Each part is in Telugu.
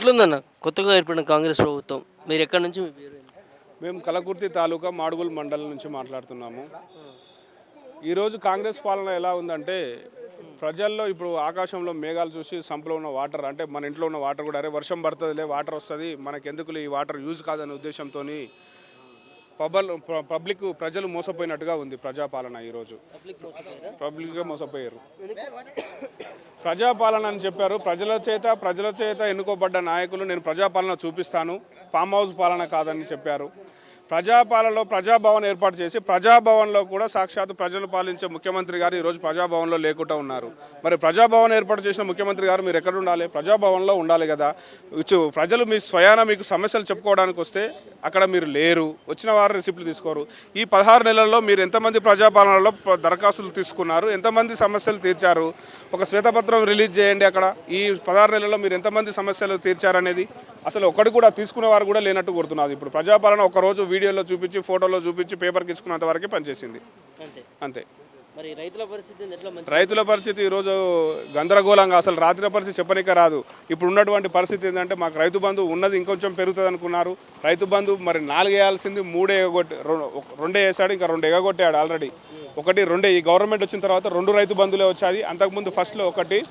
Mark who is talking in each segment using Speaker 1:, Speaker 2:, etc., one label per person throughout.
Speaker 1: ఎట్లుందన్న కొత్తగా ఏర్పడిన కాంగ్రెస్ ప్రభుత్వం? మీరు ఎక్కడి నుంచి మీ పేరు ఏంటి?
Speaker 2: మేము కలకుర్తి తాలూకా మాడుగుల్ మండలం నుంచి మాట్లాడుతున్నాము. ఈరోజు కాంగ్రెస్ పాలన ఎలా ఉందంటే ప్రజల్లో ఇప్పుడు ఆకాశంలో మేఘాలు చూసి సంపులో ఉన్న వాటర్ అంటే మన ఇంట్లో ఉన్న వాటర్ కూడా అరే వర్షం పడుతుందిలే వాటర్ వస్తుంది మనకెందుకులే ఈ వాటర్ యూజ్ కాదనే ఉద్దేశంతో పబ్లిక్ ప్రజలు మోసపోయినట్టుగా ఉంది ప్రజాపాలన. ఈరోజు పబ్లిక్గా మోసపోయారు. ప్రజాపాలన అని చెప్పారు. ప్రజల చేత ఎన్నుకోబడ్డ నాయకులు నేను ప్రజాపాలన చూపిస్తాను, ఫామ్ హౌస్ పాలన కాదని చెప్పారు. ప్రజాపాలనలో ప్రజాభవన్ ఏర్పాటు చేసి ప్రజాభవన్లో కూడా సాక్షాత్ ప్రజలు పాలించే ముఖ్యమంత్రి గారు ఈరోజు ప్రజాభవన్లో లేకుండా ఉన్నారు. మరి ప్రజాభవన్ ఏర్పాటు చేసిన ముఖ్యమంత్రి గారు మీరు ఎక్కడ ఉండాలి? ప్రజాభవన్లో ఉండాలి కదా. ప్రజలు మీ స్వయాన మీకు సమస్యలు చెప్పుకోవడానికి వస్తే అక్కడ మీరు లేరు, వచ్చిన వారు రిసిప్ట్లు తీసుకోరు. ఈ 16 నెలల్లో మీరు ఎంతమంది ప్రజాపాలనలో దరఖాస్తులు తీసుకున్నారు, ఎంతమంది సమస్యలు తీర్చారు? ఒక శ్వేతపత్రం రిలీజ్ చేయండి. అక్కడ ఈ 16 నెలల్లో మీరు ఎంతమంది సమస్యలు తీర్చారనేది అసలు ఒకటి కూడా తీసుకునేవారు కూడా లేనట్టు కోరుతున్నారు. ఇప్పుడు ప్రజాపాలన ఒకరోజు వీడియోలో చూపించి ఫోటోలో చూపించి పేపర్కి ఇచ్చుకున్నంత వరకే పనిచేసింది అంతే.
Speaker 1: మరి
Speaker 2: రైతుల పరిస్థితి ఈరోజు గందరగోళంగా, అసలు రాత్రి పరిస్థితి చెప్పనిక రాదు. ఇప్పుడు ఉన్నటువంటి పరిస్థితి ఏంటంటే మాకు రైతు బంధు ఉన్నది ఇంకొంచెం పెరుగుతుంది అనుకున్నారు. రైతు బంధు మరి 4 వేయాల్సింది 3 2 వేసాడు, ఇంకా 2 ఎగగొట్టాడు ఆల్రెడీ. 1 2 ఈ గవర్నమెంట్ వచ్చిన తర్వాత 2 రైతు బంధులే వచ్చాయి. అంతకుముందు ఫస్ట్లో 1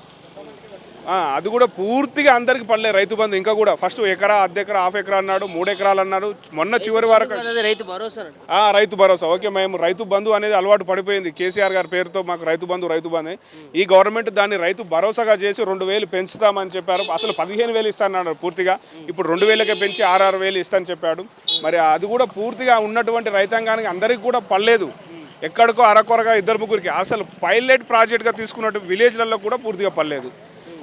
Speaker 2: అది కూడా పూర్తిగా అందరికి పడలే రైతు బంధు. ఇంకా కూడా ఫస్ట్ ఎకరా, అర్ధ ఎకరా, హాఫ్ ఎకరా అన్నాడు, 3 ఎకరాలు అన్నాడు. మొన్న చివరి వరకు రైతు భరోసా. ఓకే, మేము రైతు బంధు అనేది అలవాటు పడిపోయింది కేసీఆర్ గారి పేరుతో. మాకు రైతు బంధు ఈ గవర్నమెంట్ దాన్ని రైతు భరోసాగా చేసి 2,000 పెంచుతామని చెప్పారు. అసలు 15,000 ఇస్తానన్నాడు పూర్తిగా. ఇప్పుడు 2,000కే పెంచి 6,000 ఇస్తానని చెప్పాడు. మరి అది కూడా పూర్తిగా ఉన్నటువంటి రైతాంగానికి అందరికీ కూడా పడలేదు. ఎక్కడికో అరకొరగా 2-3కి. అసలు పైలట్ ప్రాజెక్ట్గా తీసుకున్నట్టు విలేజ్లలో కూడా పూర్తిగా పడలేదు.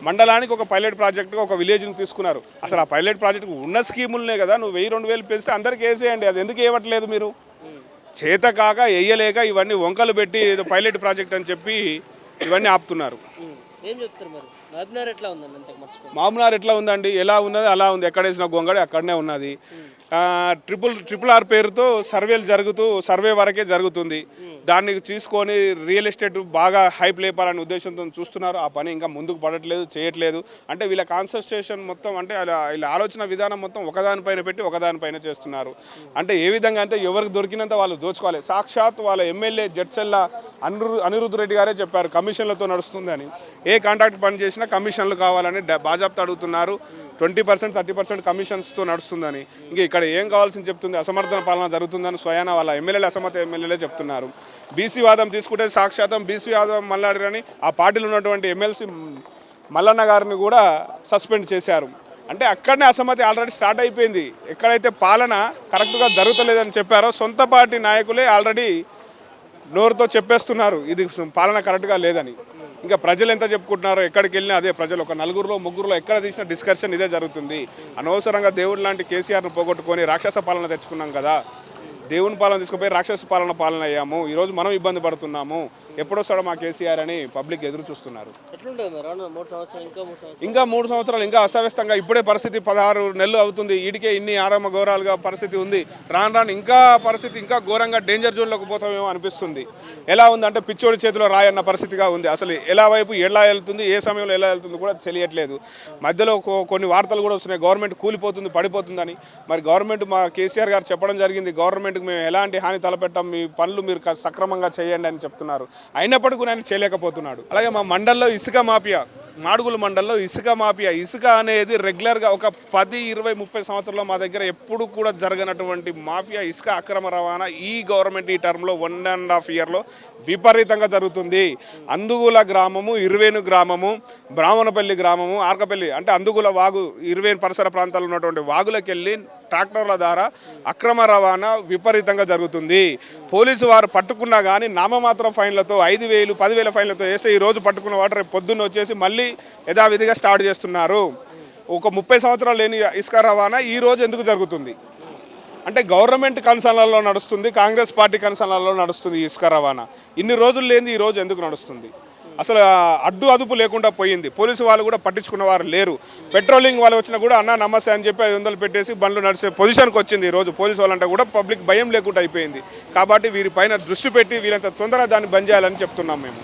Speaker 2: మండలానికి ఒక పైలట్ ప్రాజెక్టుగా ఒక విలేజ్ని తీసుకున్నారు. అసలు ఆ పైలట్ ప్రాజెక్టుకు ఉన్న స్కీములనే కదా నువ్వు 1000-2,000 పెంచితే అందరికీ వేసేయండి. అది ఎందుకు ఇవ్వట్లేదు మీరు? చేత కాక వేయలేక ఇవన్నీ వంకలు పెట్టి ఏదో పైలట్ ప్రాజెక్ట్ అని చెప్పి ఇవన్నీ ఆపుతున్నారు. మామూనార్ ఎట్లా ఉందండి? ఎలా ఉన్నది అలా ఉంది. ఎక్కడ వేసిన గొంగడి అక్కడనే ఉన్నది. RRR పేరుతో సర్వే వరకే జరుగుతుంది. దాన్ని తీసుకొని రియల్ ఎస్టేట్ బాగా హైప్ లేపాలనే ఉద్దేశంతో చూస్తున్నారు. ఆ పని ఇంకా ముందుకు పడట్లేదు, చేయట్లేదు. అంటే వీళ్ళ కాన్సన్ట్రేషన్ మొత్తం అంటే వీళ్ళ ఆలోచన విధానం మొత్తం ఒకదానిపైన పెట్టి ఒకదానిపైన చేస్తున్నారు. అంటే ఏ విధంగా అంటే ఎవరికి దొరికినంత వాళ్ళు దోచుకోవాలి. సాక్షాత్ వాళ్ళ ఎమ్మెల్యే జడ్చెల్ల అనిరుద్ధ్ రెడ్డి గారే చెప్పారు కమిషన్లతో నడుస్తుందని. ఏ కాంట్రాక్ట్ పని చేసినా కమిషన్లు కావాలని బాజాప్తా అడుగుతున్నారు. 20% 30% కమిషన్స్తో నడుస్తుందని. ఇంకా ఇక్కడ ఏం కావాల్సింది చెప్తుంది? అసమర్థన పాలన జరుగుతుందని స్వయాన వాళ్ళ అసమర్థ ఎమ్మెల్యేలే చెప్తున్నారు. బీసీ వాదం తీసుకుంటే సాక్షాతం బీసీ వాదం మల్లాడిరని ఆ పార్టీలో ఉన్నటువంటి ఎమ్మెల్సీ మల్లన్న గారిని కూడా సస్పెండ్ చేశారు. అంటే అక్కడనే అసమ్మతి ఆల్రెడీ స్టార్ట్ అయిపోయింది. ఎక్కడైతే పాలన కరెక్ట్గా జరుగుతలేదని చెప్పారో సొంత పార్టీ నాయకులే ఆల్రెడీ నోరుతో చెప్పేస్తున్నారు ఇది పాలన కరెక్ట్గా లేదని. ఇంకా ప్రజలు ఎంత చెప్పుకుంటున్నారో ఎక్కడికి వెళ్ళినా అదే ప్రజలు. ఒక 4-3 ఎక్కడ తీసిన డిస్కషన్ ఇదే జరుగుతుంది. అనవసరంగా దేవుడు లాంటి కేసీఆర్ను పోగొట్టుకొని రాక్షస పాలన తెచ్చుకున్నాం కదా. దేవుని పాలన తీసుకుపోయి రాక్షస పాలన అయ్యాము. ఈరోజు మనం ఇబ్బంది పడుతున్నాము. ఎప్పుడొస్తాడో మా కేసీఆర్ అని పబ్లిక్ ఎదురు చూస్తున్నారు. ఇంకా 3 సంవత్సరాలు ఇంకా అస్తవ్యస్తంగా ఇప్పుడే పరిస్థితి 16 నెలలు అవుతుంది. ఈడికే ఇన్ని ఆరామ ఘోరాలుగా పరిస్థితి ఉంది. రాను ఇంకా పరిస్థితి ఇంకా ఘోరంగా డేంజర్ జోన్లోకి పోతామేమో అనిపిస్తుంది. ఎలా ఉందంటే పిచ్చోడి చేతిలో రాయన్న పరిస్థితిగా ఉంది. అసలు ఎలా వెళ్తుంది, ఏ సమయంలో ఎలా వెళ్తుంది కూడా తెలియట్లేదు. మధ్యలో కొన్ని వార్తలు కూడా వస్తున్నాయి గవర్నమెంట్ కూలిపోతుంది, పడిపోతుందని. మరి గవర్నమెంట్ మా కేసీఆర్ గారు చెప్పడం జరిగింది, గవర్నమెంట్కి మేము ఎలాంటి హాని తలపెట్టాం, మీ పనులు మీరు సక్రమంగా చేయండి అని చెప్తున్నారు. అయినప్పటికీ ఆయన చేయలేకపోతున్నాడు. అలాగే మా మండల్లో ఇసుక మాఫియా, మాడుగుల మండల్లో ఇసుక మాఫియా, ఇసుక అనేది రెగ్యులర్గా ఒక 10, 20, 30 సంవత్సరాల్లో మా దగ్గర ఎప్పుడు కూడా జరగనటువంటి మాఫియా ఇసుక అక్రమ రవాణా ఈ గవర్నమెంట్ ఈ టర్మ్లో 1.5 ఇయర్లో విపరీతంగా జరుగుతుంది. అందుగుల గ్రామము, ఇరువేను గ్రామము, బ్రాహ్మణపల్లి గ్రామము, ఆర్కపల్లి అంటే అందుగుల వాగు, ఇరువేను పరిసర ప్రాంతాల్లో ఉన్నటువంటి వాగులకు వెళ్ళి ట్రాక్టర్ల ద్వారా అక్రమ రవాణా విపరీతంగా జరుగుతుంది. పోలీసు వారు పట్టుకున్నా కానీ నామమాత్రం ఫైన్లతో 5,000, 10,000 ఫైన్లతో వేస్తే ఈరోజు పట్టుకున్న వాటర్ పొద్దున్న వచ్చేసి మళ్ళీ యథావిధిగా స్టార్ట్ చేస్తున్నారు. ఒక 30 సంవత్సరాలు లేని ఇసుక రవాణా ఈరోజు ఎందుకు జరుగుతుంది అంటే గవర్నమెంట్ కన్సర్న్లలో నడుస్తుంది, కాంగ్రెస్ పార్టీ కన్సర్న్లలో నడుస్తుంది ఇసుక రవాణా. ఇన్ని రోజులు లేని ఈరోజు ఎందుకు నడుస్తుంది? అసలు అదుపు లేకుండా పోయింది. పోలీసు వాళ్ళు కూడా పట్టించుకున్న వారు లేరు. పెట్రోలింగ్ వాళ్ళు వచ్చినా కూడా అన్న నమస్తే అని చెప్పి 500 పెట్టేసి బండ్లు నడిచే పొజిషన్కి వచ్చింది. ఈరోజు పోలీసు వాళ్ళంటే కూడా పబ్లిక్ భయం లేకుండా అయిపోయింది. కాబట్టి వీరిపైన దృష్టి పెట్టి వీరంత తొందరగా దాన్ని బంద్ చేయాలని చెప్తున్నాం మేము.